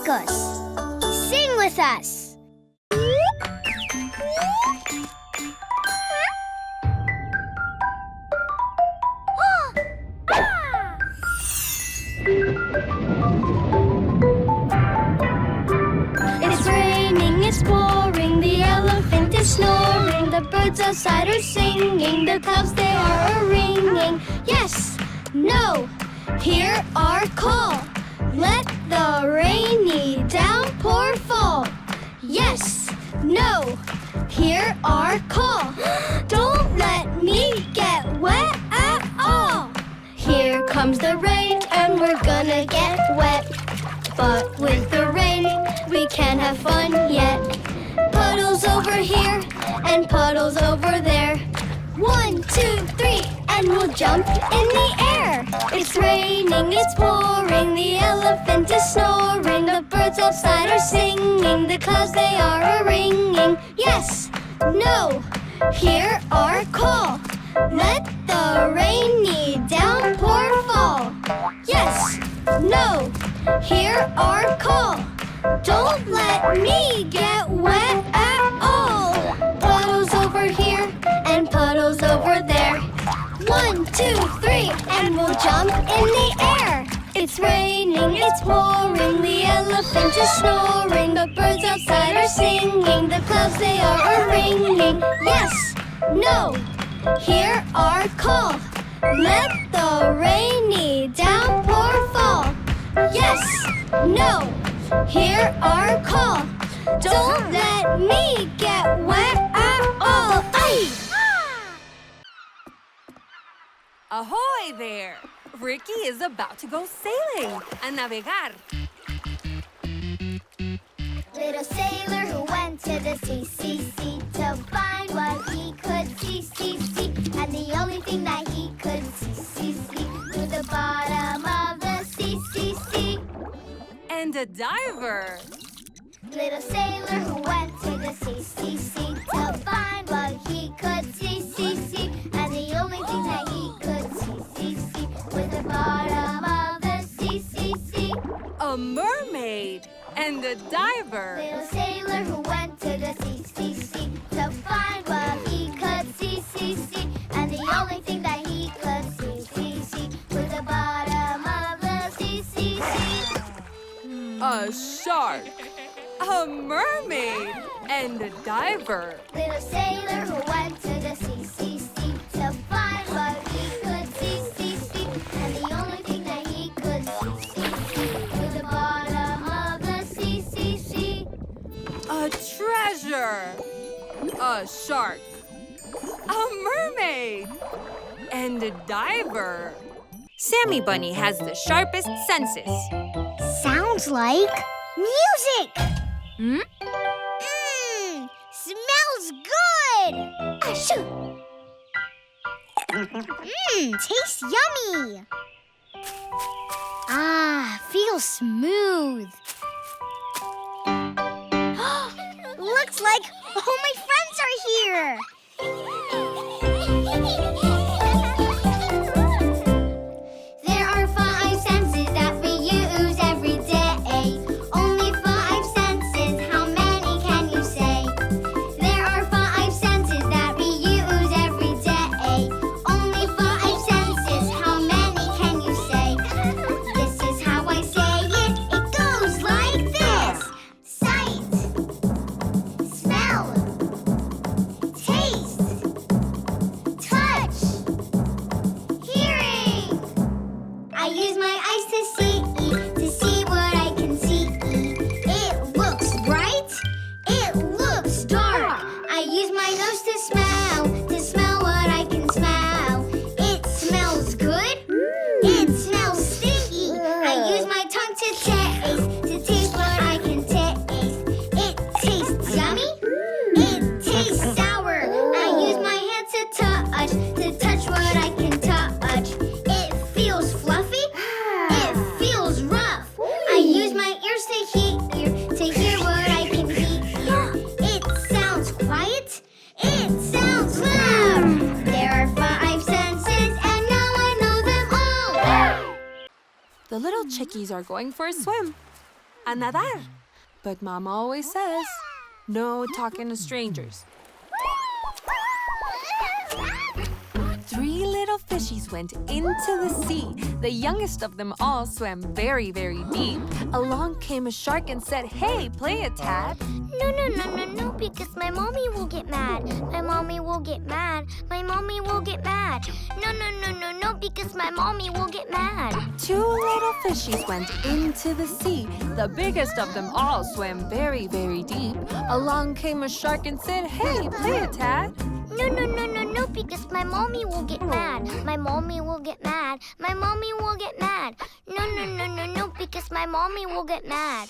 Canticos. Sing with us. It's raining, it's pouring, the elephant is snoring, the birds outside are singing, the clouds they are a-ringing. Yes, no, hear our call. Let the rainy downpour fall. Yes, no, hear our call. Don't let me get wet at all. Here comes the rain and we're gonna get wet. But with the rain, we can't have fun yet. Puddles over here and puddles over there. 1, 2, 3, and we'll jump in the air. It's raining, it's pouring, the elephant is snoring, the birds outside are singing, the clouds they are a-ringing. Yes, no, hear our call. Let the rainy downpour fall. Yes, no, hear our call. Don't let me get wet at all. Puddles over here and puddles over there. 1, 2, 3, and we'll jump in the air. It's raining, it's pouring, the elephant is snoring, the birds outside are singing, the clouds they are a-ringing. Yes, no, hear our call. Let the rainy downpour fall. Yes, no, hear our call. Don't let me get wet at all. Ay! Ahoy there! Ricky is about to go sailing a navegar. Little sailor who went to the sea to find what he could see. And the only thing that he could see to the bottom of the sea. And a diver. Little sailor who went to the sea to find what he could see. And the only thing that he could see was the bottom of the sea. A mermaid. And a diver. Little sailor who went to the sea to find what he could see. And the only thing that he could see was the bottom of the sea. A shark. A mermaid. And a diver. Little sailor who went to the sea to find what he could see. And the only thing that he could see was the bottom of the sea. A treasure. A shark. A mermaid. And a diver. Sammy Bunny has the sharpest senses. Sounds like music. Hmm? Smells good. Achoo. Tastes yummy. Feels smooth. Looks like all my friends are here. There are 5 senses that we use every day. Only 5 senses, how many can you say? There are 5 senses that we use every day. Only 5 senses, how many can you say? This is how I say it, it goes like this. Sight, smell, taste, touch, hearing. I use my eyes to see what I can see. It looks bright, it looks dark. I use my nose to smell what I can smell. It smells good, it smells stinky. I use my tongue to taste what I can taste. It tastes yummy, it tastes sour. I use my hands to touch what I can touch. It feels fluffy, it feels rough. I use my ears to hear what I can hear. It sounds quiet, it sounds loud. There are 5 senses and now I know them all. The little chickies are going for a swim. a nadar. But Mama always says, no talking to strangers. 3 little fishies went into the sea. The youngest of them all swam very, very deep. Along came a shark and said, hey, play it, Tad. No, because my mommy will get mad. My mommy will get mad. My mommy will get mad. No, because my mommy will get mad. 2 little fishies went into the sea. The biggest of them all swam very, very deep. Along came a shark and said, hey, play it, Tad. No, because my mommy will get mad. My mommy will get mad. My mommy will get mad. No, because my mommy will get mad.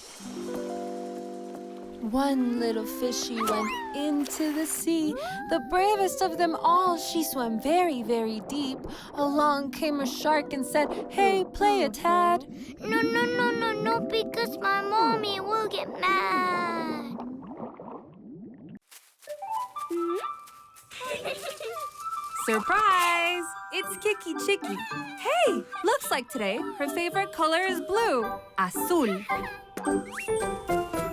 1 little fishy went into the sea. The bravest of them all, she swam very, very deep. Along came a shark and said, hey, play it, Tad. No, because my mommy will get mad. Surprise! It's Chickie. Hey, looks like today her favorite color is blue. Azul.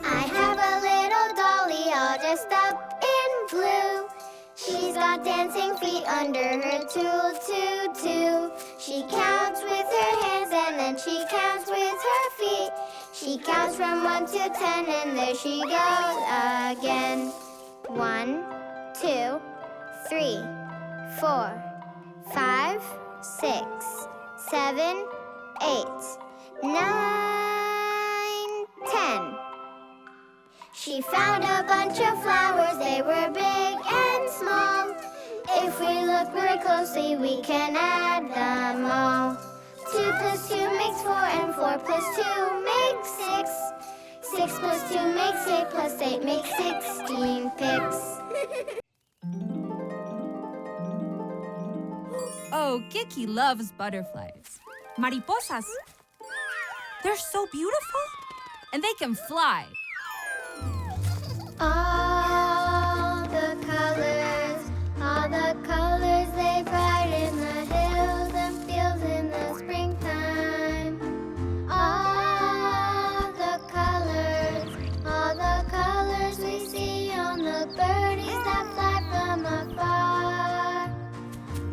I have a little dolly all dressed up in blue. She's got dancing feet under her tutu. She counts with her hands and then she counts with her feet. She counts from 1 to 10 and there she goes again. 1, 2, 3, 4, 5, 6, 7, 8, 9, 10. She found a bunch of flowers, they were big and small. If we look very closely, we can add them all. 2 plus 2 makes 4, and 4 plus 2 makes 6. 6 plus 2 makes 8, plus 8 makes 16 picks. Oh, Kiki loves butterflies. Mariposas. They're so beautiful, and they can fly. All the colors they brighten the hills and fields in the springtime. All the colors we see on the birdies that fly from afar.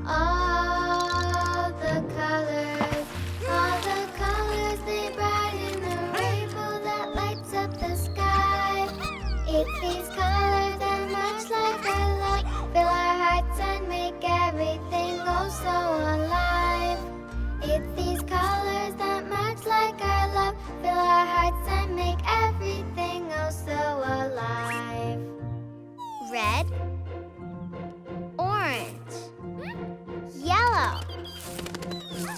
All the colors they brighten the rainbow that lights up the sky. It's these colors that much like our love fill our hearts and make everything go so alive. It's these colors that much like our love fill our hearts and make everything go so alive. Red, orange, yellow,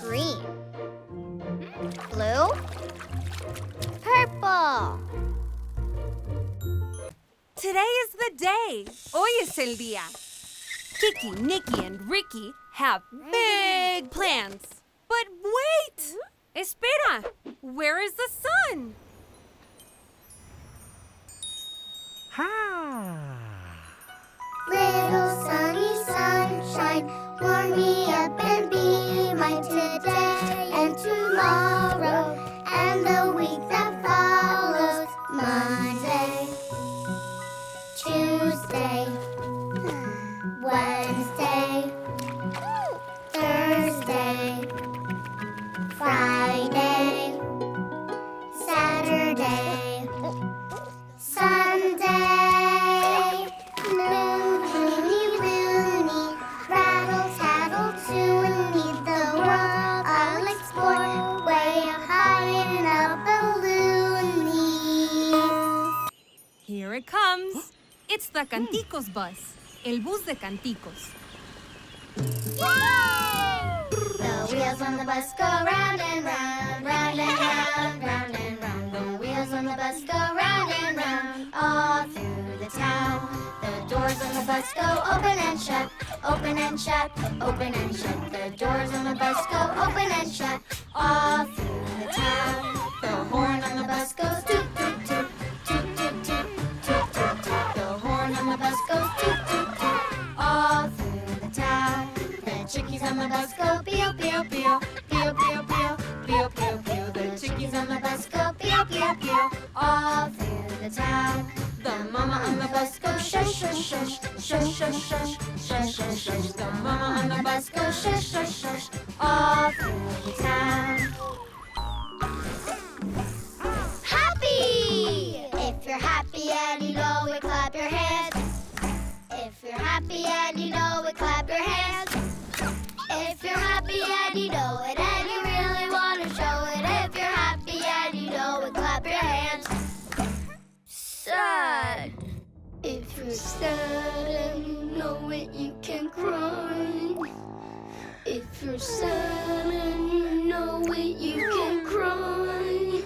green, blue, purple. Today is the day. Hoy es el día. Kiki, Nikki, and Ricky have big plans. But wait! Espera! Where is the sun? Little sunny sunshine, warm me up and be mine today and tomorrow and the week that follows. Monday, Tuesday, Wednesday, Thursday, Friday, Saturday, Sunday. Loony, rattle, tattle, toony, the world I'll explore way up high in a balloony. Here it comes. It's the Canticos bus. El bus de Canticos. The wheels on the bus go round and round, round and round, round and round. The wheels on the bus go round and round, all through the town. The doors on the bus go open and shut, open and shut, open and shut. The doors on the bus go open and shut, all through the town. The horn on the bus goes toot toot toot, toot toot toot, toot toot toot. The horn on the bus goes toot toot toot, all through the town. The chickies on the bus go pew pew pew, pew pew pew, pew pew pew. The chickies on the bus go pew pew clap you all through the town. The mama on the bus goes shush, shush, shush, shush, shush, shush, shush, shush, shush. The mama on the bus goes shush, shush, shush, all through the town. Happy! If you're happy and you know it, clap your hands. If you're happy and you know it, clap your hands. If you're happy and you know it and you really want to show it. If you're happy and you know it, clap your hands. Sad. If you're sad and you know it, you can cry. If you're sad and you know it, you can cry.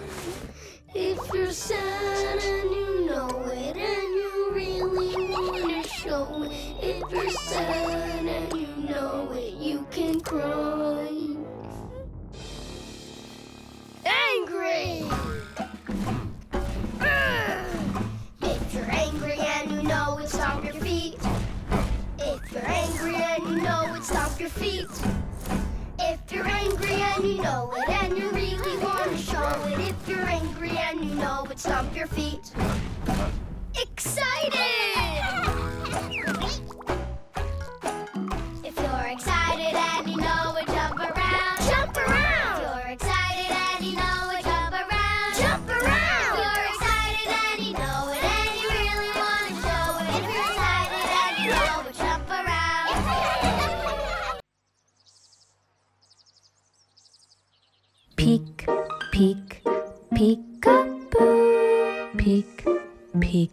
If you're sad and you know it and you really want to show it. If you're sad and you know it, you can cry. Angry! If you're angry and you know it, stomp your feet. If you're angry and you know it, stomp your feet. If you're angry and you know it and you really want to show it. If you're angry and you know it, stomp your feet. Excited! If you're excited and you know it, jump around. Jump around! If you're excited and you know it, jump around. Jump around! If you're excited and you know it and you really want to show it. If you're excited and you know it, jump around. Peek, peek, peek-a-boo. Peek, peek,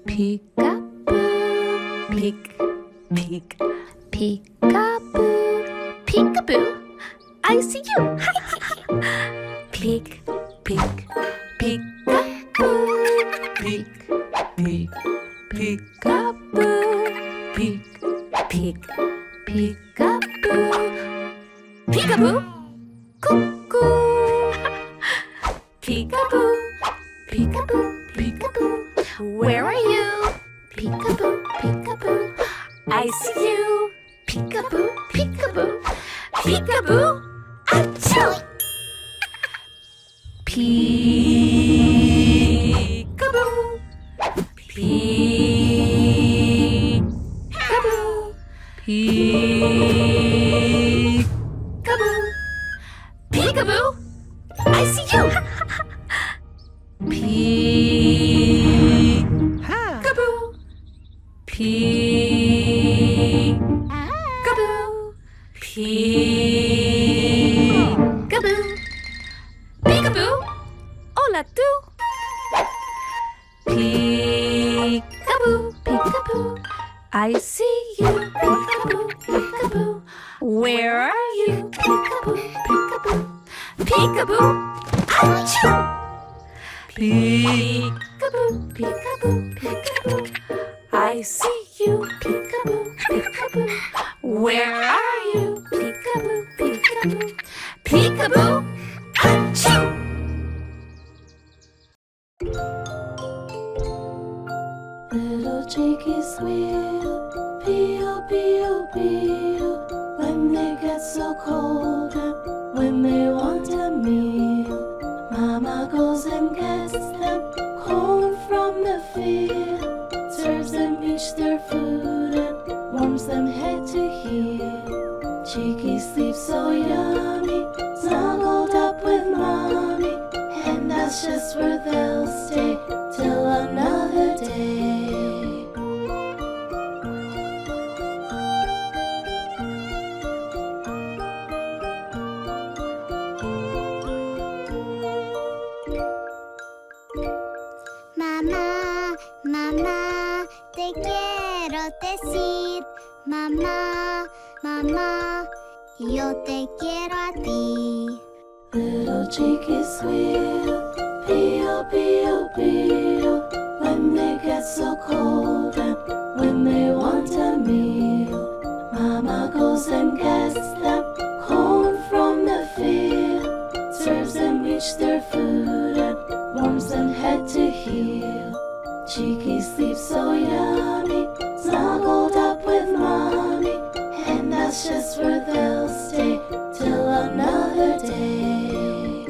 peek-a-boo. Peek, peek, peek-a-boo. Peek-a-boo, I see you. Peek, peek, peek-a-boo. Peek, peek, peek-a-boo. Peek, peek, peek-a-boo. Peek-a-boo, cuckoo. Peek-a-boo, peek-a-boo, peek-a-boo. Where are you? Peek-a-boo, peek-a-boo. I see you. Peek-a-boo, peek-a-boo. Peek-a-boo, achoo! Peek-a-boo, peek-a-boo, peek-a-boo. Peek-a-boo, I see you. Peek-a-boo, peek-a-boo, peek-a-boo. Peek-a-boo, hola tú. Peek-a-boo, peek-a-boo, I see you. Peek-a-boo, peek-a-boo. Where are you? Peek-a-boo, peek-a-boo. Peek-a-boo, achoo! Peek-a-boo, peek-a-boo, peek-a-boo. I see you. Peek-a-boo, peek-a-boo. Where are you? Peek-a-boo, peek-a-boo. Peek-a-boo, achoo! Little chickies squeal, pee-oh, pee-oh, pee-oh, when they get so cold and when they want a meal. Mama goes and gets them corn from the field, serves them each their food and warms them head to heel. Chickies sleep so yummy, snuggled up with mommy, and that's just where they'll stay till another day. Mamá, mamá, te quiero decir. Mamá, mamá, yo te quiero a ti. Little chickies squeal, pee-oh, pee-oh, pee-oh, when they get so cold and when they want a meal. Mama goes and gets them corn from the field, serves them each their food and warms them head to heel. Chickies sleep so yummy, snuggled up with mommy, and that's just where they'll stay till another day.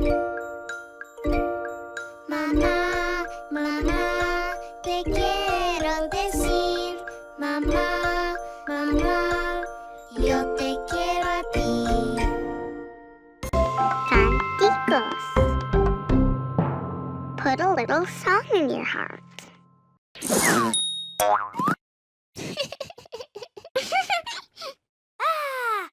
Mamá, Mamá, te quiero decir. Mamá, mamá, yo te quiero a ti. Canticos. Put a little song in your heart.